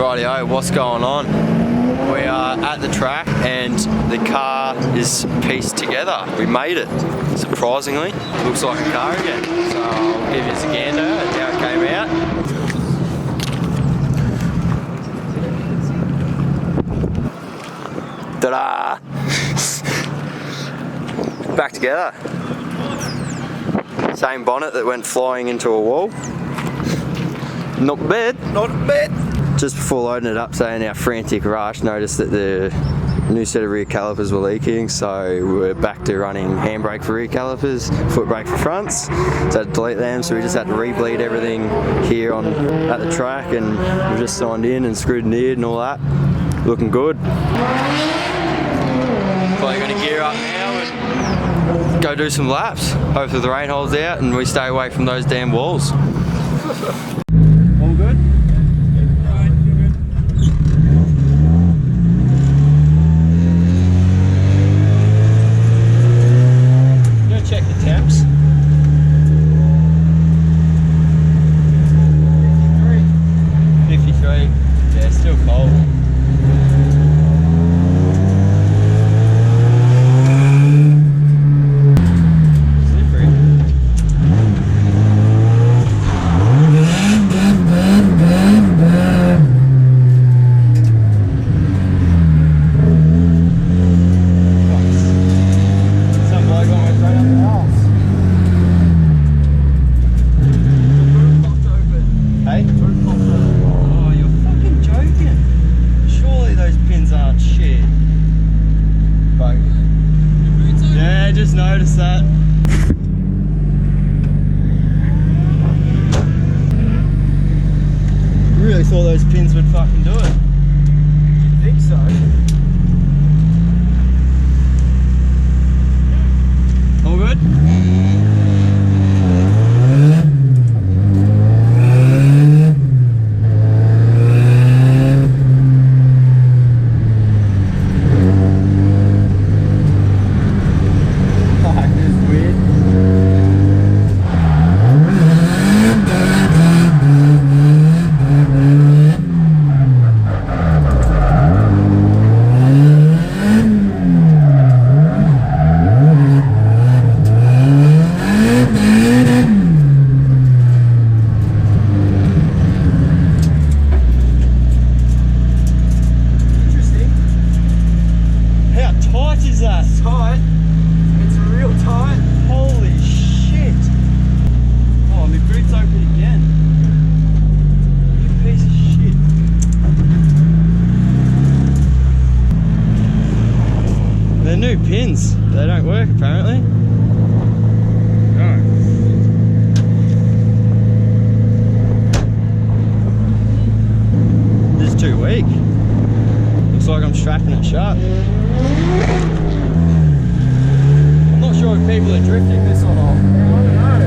Rightio, what's going on? We are at the track and the car is pieced together. We made it, surprisingly. Looks like a car again. So I'll give you a gander at how it came out. Ta-da! Back together. Same bonnet that went flying into a wall. Not bad. Not bad. Just before loading it up, saying our frantic rush, noticed that the new set of rear calipers were leaking, so we're back to running handbrake for rear calipers, foot brake for fronts. So I had to delete them, so we just had to re-bleed everything here at the track, and we've just signed in and screwed and eared and all that. Looking good. Probably going to gear up now and go do some laps. Hopefully the rain holds out and we stay away from those damn walls. All good? Alright, you're good. Go check the temps. 53. Yeah, it's still cold. Just noticed that. Really thought those pins would fucking do it. I think so. All good? New pins, they don't work apparently. No. This is too weak. Looks like I'm strapping it shut. I'm not sure if people are drifting this or not. I don't know.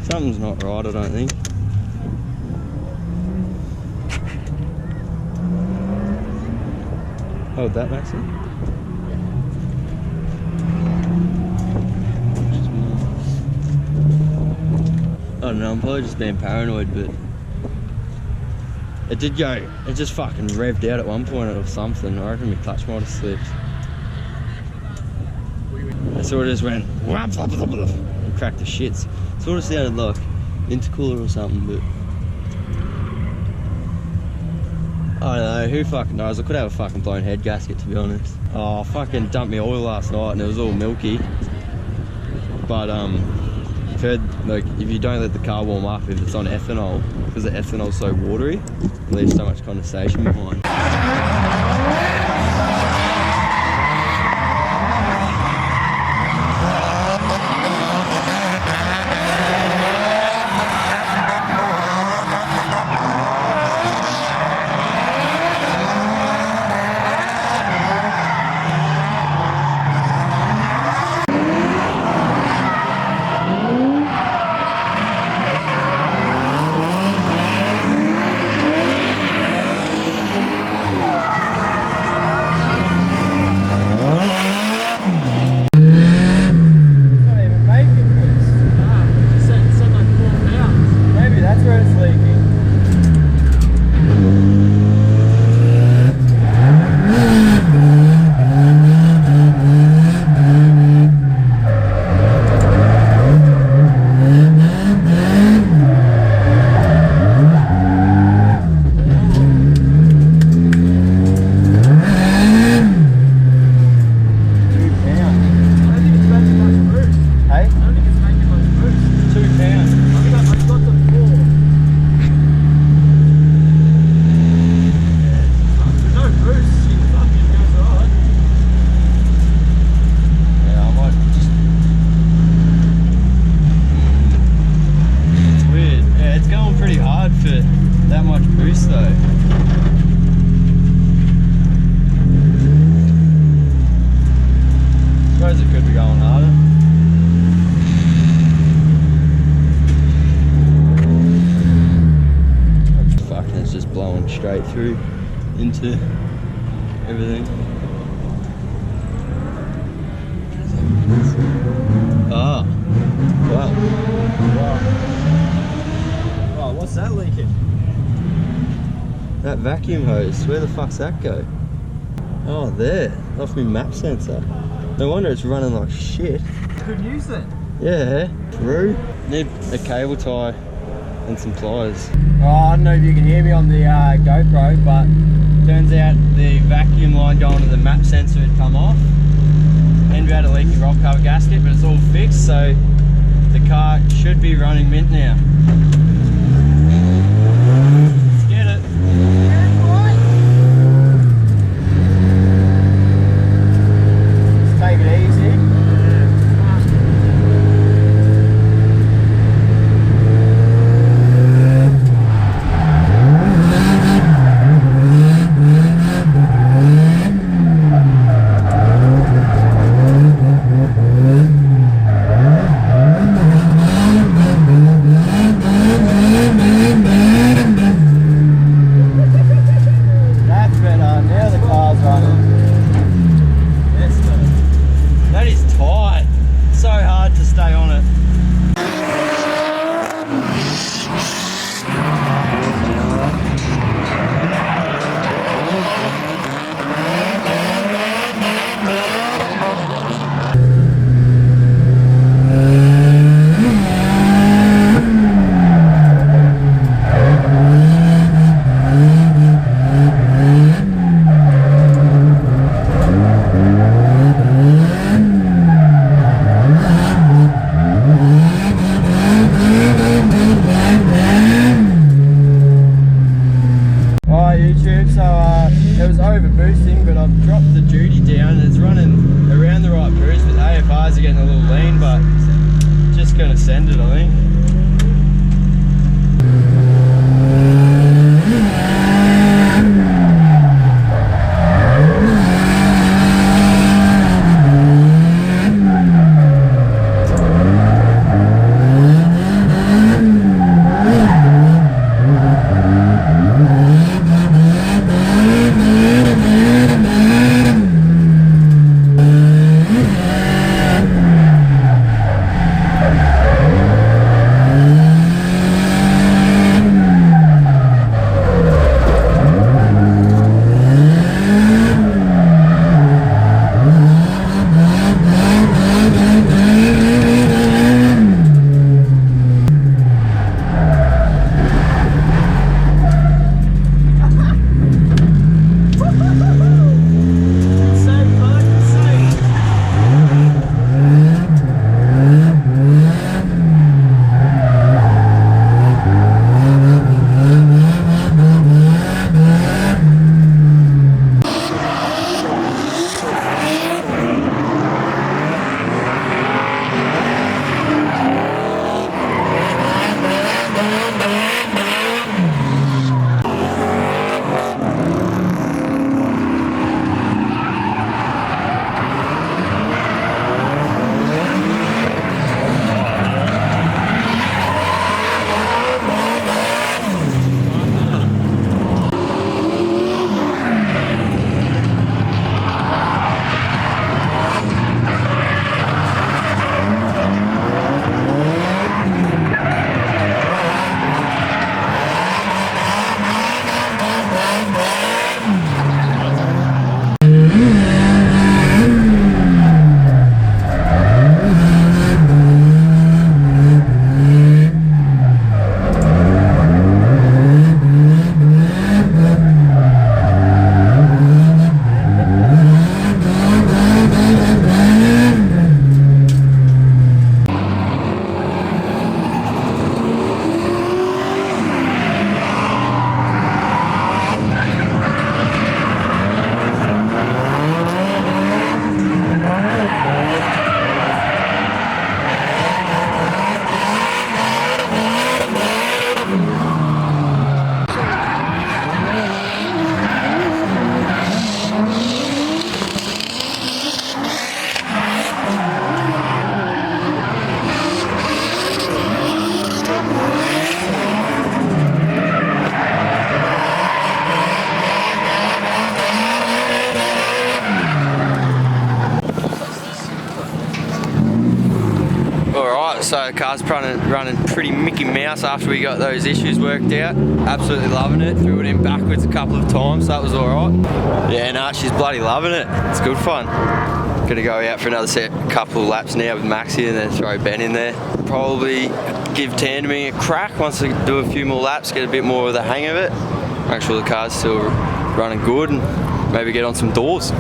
Something's not right, I don't think. Hold that, Maxie. I don't know, I'm probably just being paranoid, but it did go, it just fucking revved out at one point or something. I reckon my clutch might have slipped. So it just went and cracked the shits. Sort of sounded like intercooler or something, but I don't know, who fucking knows? I could have a fucking blown head gasket, to be honest. Oh, I fucking dumped my oil last night and it was all milky. But I've heard, like, if you don't let the car warm up, if it's on ethanol, because the ethanol's so watery, it leaves so much condensation behind. Straight through into everything. Ah, wow. Oh, what's that leaking? That vacuum hose, where the fuck's that go? Oh, there, off my map sensor. No wonder it's running like shit. Good news then. Yeah, through. Need a cable tie and some pliers. Oh, I don't know if you can hear me on the GoPro, but turns out the vacuum line going to the map sensor had come off. And we had a leaky roll cover gasket, but it's all fixed, so the car should be running mint now. Let's get it. Just take it easy. car's running pretty Mickey Mouse after we got those issues worked out. Absolutely loving it. Threw it in backwards a couple of times, so that was alright. Yeah, nah, she's bloody loving it. It's good fun. Gonna go out for another couple of laps now with Maxie and then throw Ben in there. Probably give tandeming a crack once I do a few more laps, get a bit more of the hang of it. Make sure the car's still running good and maybe get on some doors.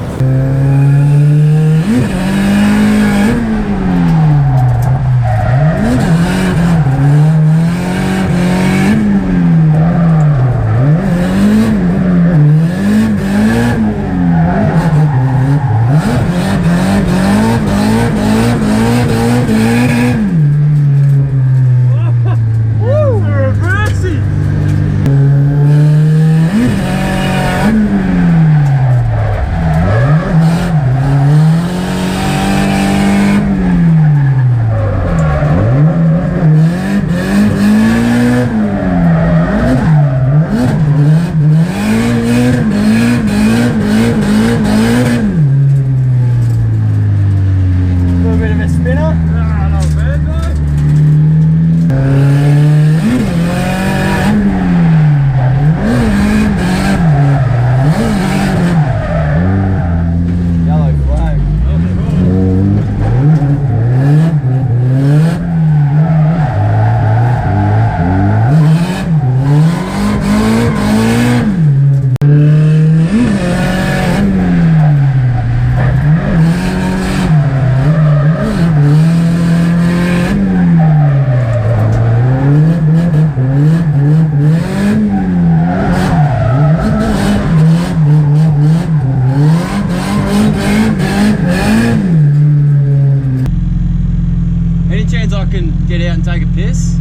Get out and take a piss?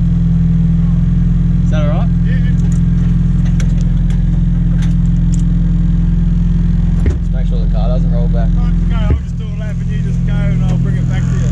Is that alright? Yeah. Just make sure the car doesn't roll back. Right, go. I'll just do a lap and you just go and I'll bring it back to you.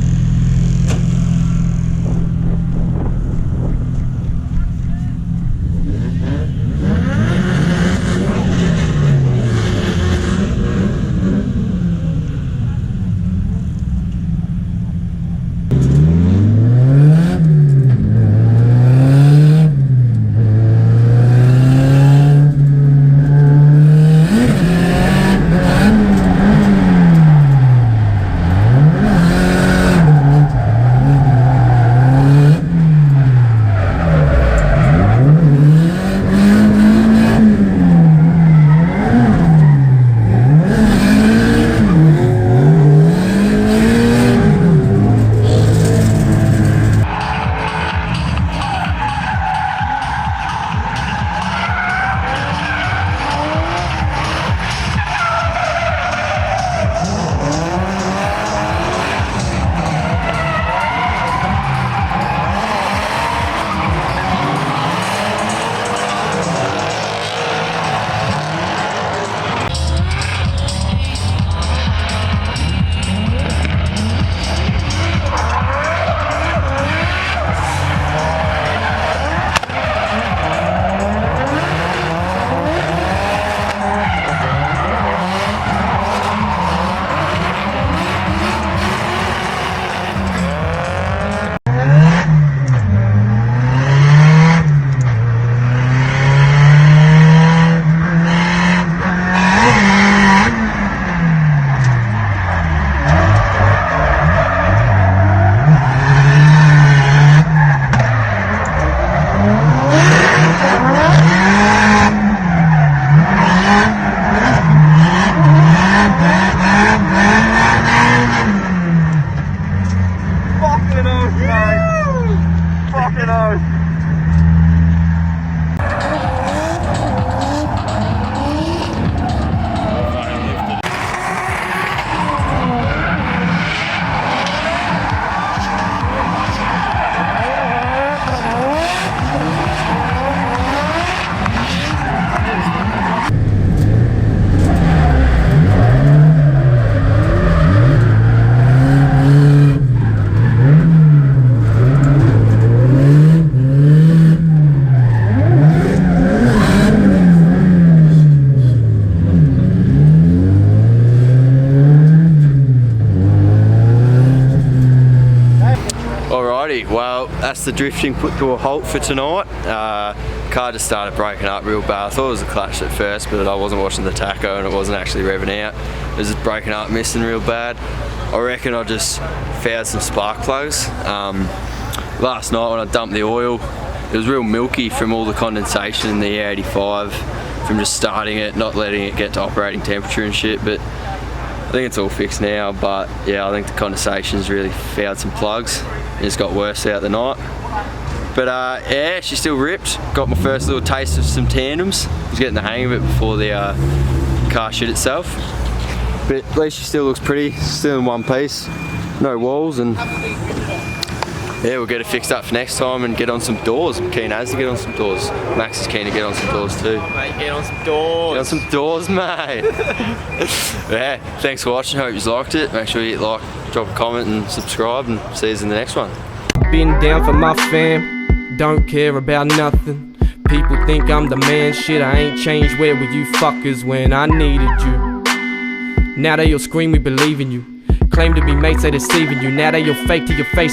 that's the drifting put to a halt for tonight. Car just started breaking up real bad. I thought it was a clutch at first, but I wasn't watching the tacho and it wasn't actually revving out. It was just breaking up, missing real bad. I reckon I just found some spark plugs. Last night when I dumped the oil, it was real milky from all the condensation in the E85, from just starting it, not letting it get to operating temperature and shit. But I think it's all fixed now. But yeah, I think the condensation's really fouled some plugs. It just got worse out the night. But yeah, she's still ripped. Got my first little taste of some tandems. I was getting the hang of it before the car shit itself. But at least she still looks pretty, still in one piece. No walls, and yeah, we'll get it fixed up for next time and get on some doors. I'm keen as to get on some doors. Max is keen to get on some doors too. Mate, get on some doors. Get on some doors, mate. Yeah, thanks for watching. Hope you liked it. Make sure you hit like, drop a comment and subscribe, and see you in the next one. Been down for my fam, don't care about nothing. People think I'm the man, shit I ain't changed. Where were you fuckers when I needed you? Now they all scream we believe in you. Claim to be mates, they deceiving you. Now they all fake to your face.